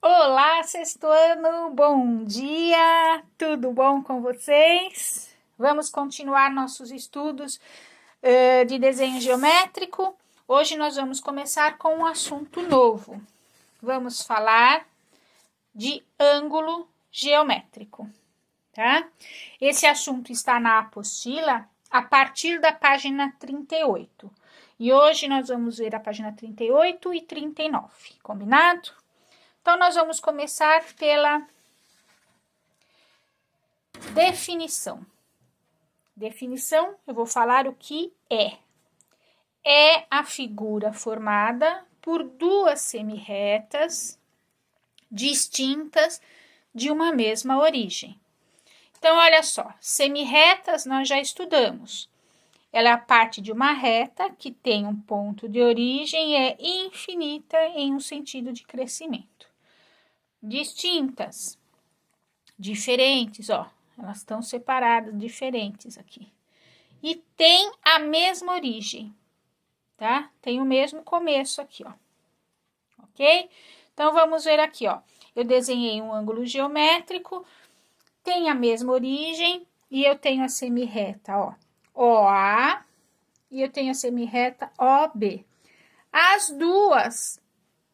Olá, sexto ano, bom dia, tudo bom com vocês? Vamos continuar nossos estudos de desenho geométrico. Hoje nós vamos começar com um assunto novo. Vamos falar de ângulo geométrico, tá? Esse assunto está na apostila a partir da página 38. E hoje nós vamos ver a página 38 e 39, combinado? Então, nós vamos começar pela definição. Definição, eu vou falar o que é. É a figura formada por duas semirretas distintas de uma mesma origem. Então, olha só, semirretas nós já estudamos. Ela é a parte de uma reta que tem um ponto de origem e é infinita em um sentido de crescimento. Distintas, diferentes, ó, elas estão separadas, diferentes aqui. E tem a mesma origem, tá? Tem o mesmo começo aqui, ó. Ok? Então, vamos ver aqui, ó. Eu desenhei um ângulo geométrico, tem a mesma origem e eu tenho a semirreta, ó, OA e eu tenho a semirreta OB. As duas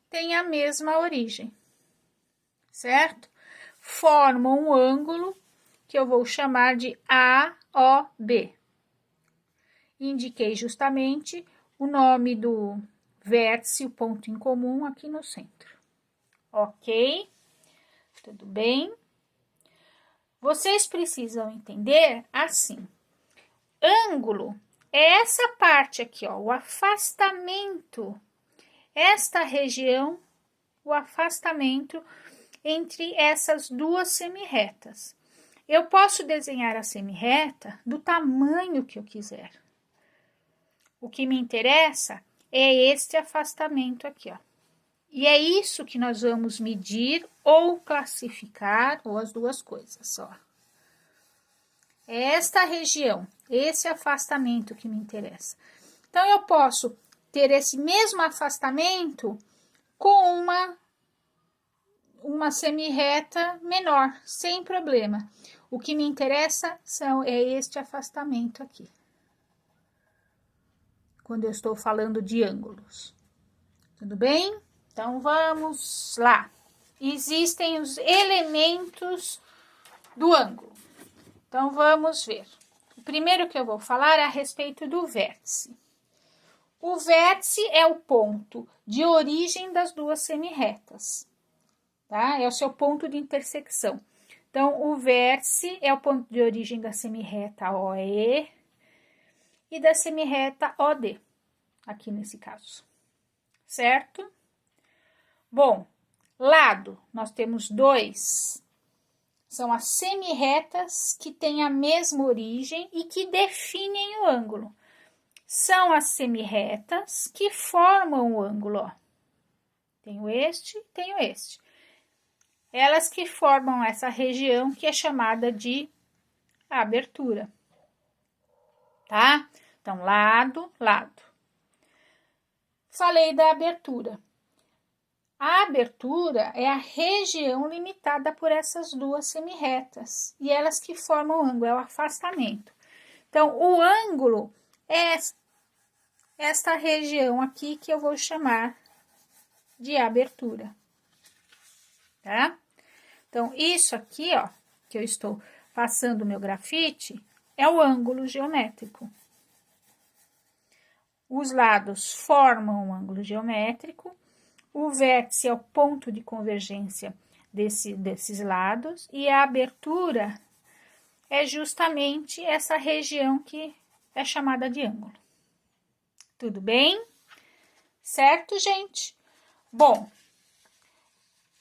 têm a mesma origem, certo? Formam um ângulo que eu vou chamar de AOB. Indiquei justamente o nome do vértice, o ponto em comum aqui no centro. Ok? Tudo bem? Vocês precisam entender assim. Ângulo é essa parte aqui, ó, o afastamento. Esta região, o afastamento entre essas duas semirretas. Eu posso desenhar a semirreta do tamanho que eu quiser. O que me interessa é este afastamento aqui, ó. E é isso que nós vamos medir ou classificar, ou as duas coisas, ó. É esta região, esse afastamento que me interessa. Então, eu posso ter esse mesmo afastamento com uma semirreta menor, sem problema. O que me interessa é este afastamento aqui. Quando eu estou falando de ângulos. Tudo bem? Então, vamos lá. Existem os elementos do ângulo. Então, vamos ver. O primeiro que eu vou falar é a respeito do vértice. O vértice é o ponto de origem das duas semirretas, tá? É o seu ponto de intersecção. Então, o vértice é o ponto de origem da semirreta OE e da semirreta OD, aqui nesse caso, certo? Bom, lado, nós temos dois. São as semirretas que têm a mesma origem e que definem o ângulo. São as semirretas que formam o ângulo, ó. Tenho este, tenho este. Elas que formam essa região que é chamada de abertura, tá? Então, lado, lado. Falei da abertura. A abertura é a região limitada por essas duas semirretas e elas que formam o ângulo, é o afastamento. Então, o ângulo é esta região aqui que eu vou chamar de abertura, tá? Então, isso aqui, ó, que eu estou passando o meu grafite, é o ângulo geométrico. Os lados formam um ângulo geométrico, o vértice é o ponto de convergência desses lados, e a abertura é justamente essa região que é chamada de ângulo. Tudo bem? Certo, gente? Bom,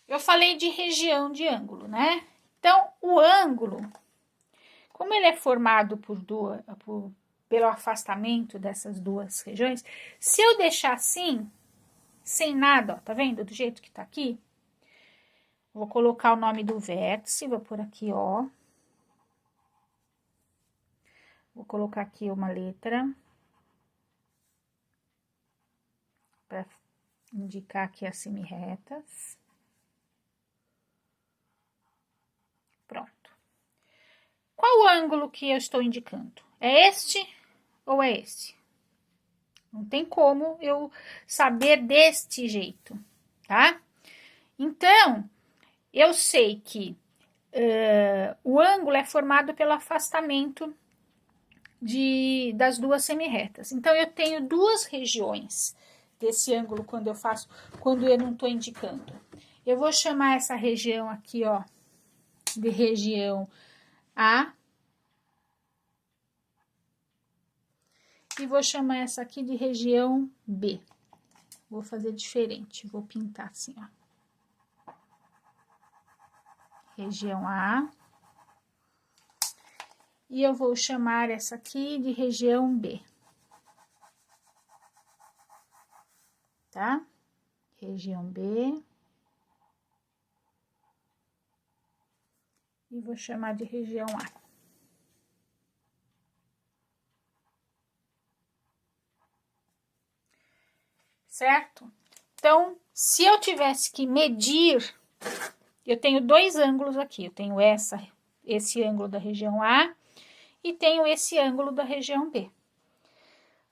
eu falei de região de ângulo, né? Então, o ângulo, como ele é formado pelo afastamento dessas duas regiões, se eu deixar assim, sem nada, ó, tá vendo? Do jeito que tá aqui, vou colocar o nome do vértice, vou por aqui, ó. Vou colocar aqui uma letra para indicar aqui as semirretas. qual ângulo que eu estou indicando? É este ou é esse? Não tem como eu saber deste jeito, tá? Então, eu sei que o ângulo é formado pelo afastamento das duas semirretas. Então, eu tenho duas regiões desse ângulo quando eu não estou indicando. Eu vou chamar essa região aqui, ó, de região A. E vou chamar essa aqui de região B. Vou fazer diferente, vou pintar assim, ó. Região A. E eu vou chamar essa aqui de região B. Tá? Região B. E vou chamar de região A. Certo? Então, se eu tivesse que medir, eu tenho dois ângulos aqui. Eu tenho esse ângulo da região A e tenho esse ângulo da região B.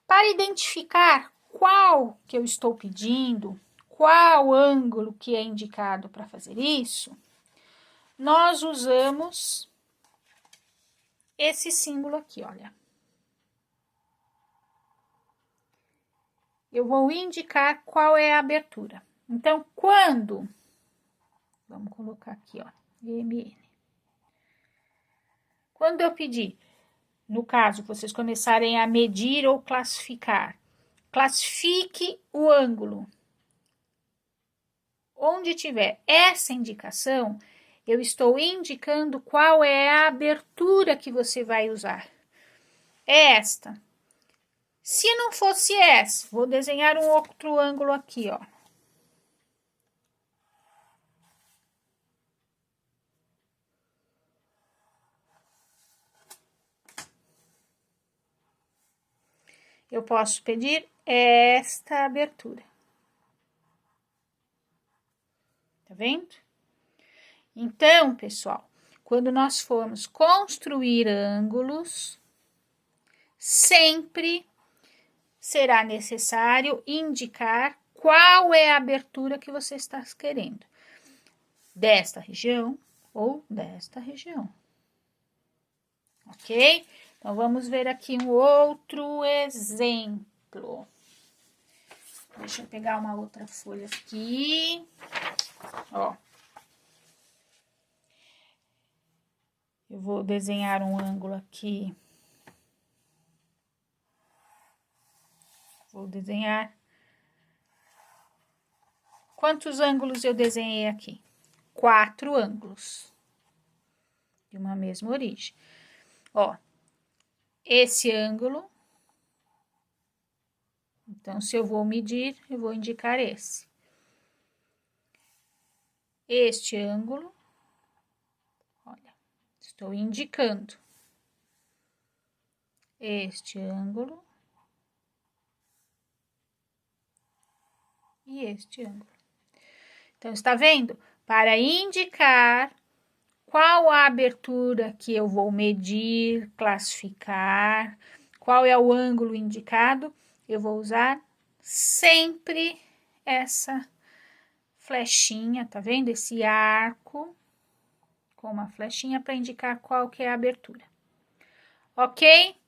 Para identificar qual que eu estou pedindo, qual ângulo que é indicado para fazer isso, nós usamos esse símbolo aqui, olha. Eu vou indicar qual é a abertura. Então, vamos colocar aqui, ó, MN. Quando eu pedir, no caso, vocês começarem a medir ou classificar, classifique o ângulo. Onde tiver essa indicação, eu estou indicando qual é a abertura que você vai usar. É esta. Se não fosse essa, vou desenhar um outro ângulo aqui, ó. Eu posso pedir esta abertura. Tá vendo? Então, pessoal, quando nós formos construir ângulos, sempre será necessário indicar qual é a abertura que você está querendo. Desta região ou desta região. Ok? Então, vamos ver aqui um outro exemplo. Deixa eu pegar uma outra folha aqui. Ó. Eu vou desenhar um ângulo aqui. Vou desenhar. Quantos ângulos eu desenhei aqui? 4 ângulos. De uma mesma origem. Ó. Esse ângulo. Então, se eu vou medir, eu vou indicar esse. Este ângulo. Olha, estou indicando. Este ângulo. E este ângulo. Então, está vendo? Para indicar qual a abertura que eu vou medir, classificar, qual é o ângulo indicado, eu vou usar sempre essa flechinha, tá vendo? Esse arco com uma flechinha para indicar qual que é a abertura. Ok?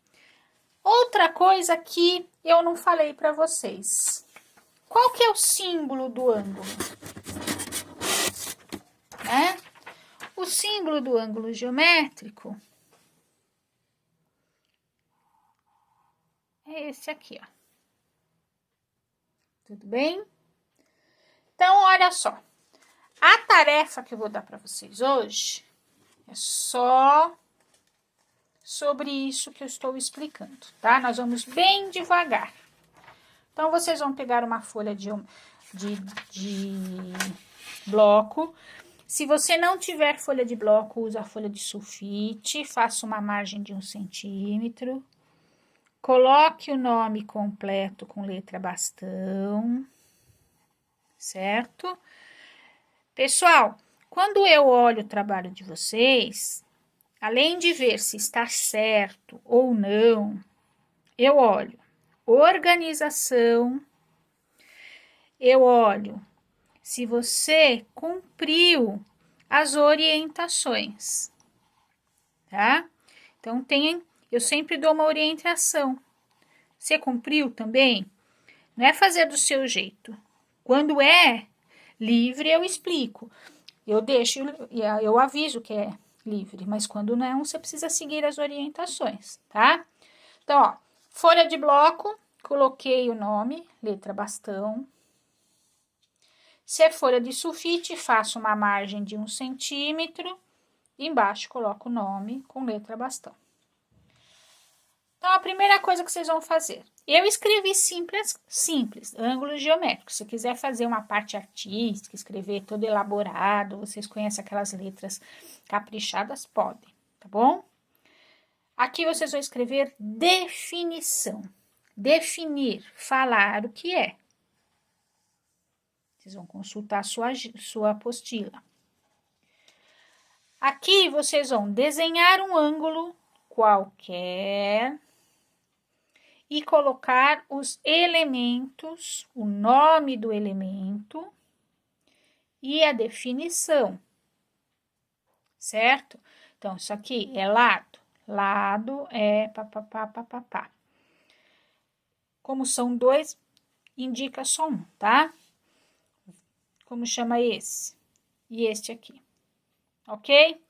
Outra coisa que eu não falei para vocês. Qual que é o símbolo do ângulo? Né? O símbolo do ângulo geométrico é esse aqui, ó. Tudo bem? Então, olha só. A tarefa que eu vou dar para vocês hoje é só sobre isso que eu estou explicando, tá? Nós vamos bem devagar. Então, vocês vão pegar uma folha de bloco. Se você não tiver folha de bloco, usa a folha de sulfite, faça uma margem de 1 centímetro. Coloque o nome completo com letra bastão, certo? Pessoal, quando eu olho o trabalho de vocês, além de ver se está certo ou não, eu olho organização, eu olho se você cumpriu as orientações, tá? Então, eu sempre dou uma orientação. Você cumpriu também? Não é fazer do seu jeito. Quando é livre, eu explico. Eu aviso que é livre, mas quando não, você precisa seguir as orientações, tá? Então, ó, folha de bloco, coloquei o nome, letra bastão. Se é folha de sulfite, faço uma margem de 1 centímetro. Embaixo coloco o nome com letra bastão. Então, a primeira coisa que vocês vão fazer, eu escrevi simples, ângulo geométrico. Se quiser fazer uma parte artística, escrever todo elaborado, vocês conhecem aquelas letras caprichadas, podem, tá bom? Aqui vocês vão escrever definição. Definir, falar o que é. Vocês vão consultar sua apostila. Aqui vocês vão desenhar um ângulo qualquer e colocar os elementos, o nome do elemento e a definição, certo? Então, isso aqui é lado. Lado é papapá. Como são dois, indica só um, tá? Como chama esse? E este aqui, ok?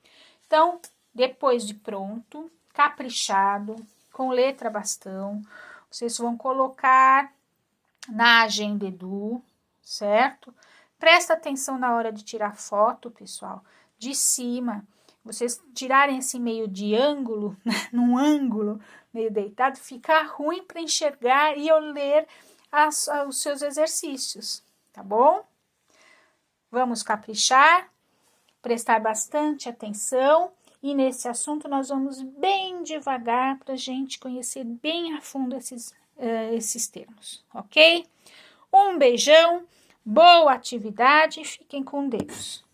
Então, depois de pronto, caprichado, com letra bastão, vocês vão colocar na agenda Edu, certo? Presta atenção na hora de tirar foto, pessoal, de cima. Vocês tirarem esse meio de ângulo, num ângulo meio deitado, fica ruim para enxergar e eu ler os seus exercícios, tá bom? Vamos caprichar, prestar bastante atenção e nesse assunto nós vamos bem devagar para a gente conhecer bem a fundo esses termos, ok? Um beijão, boa atividade e fiquem com Deus.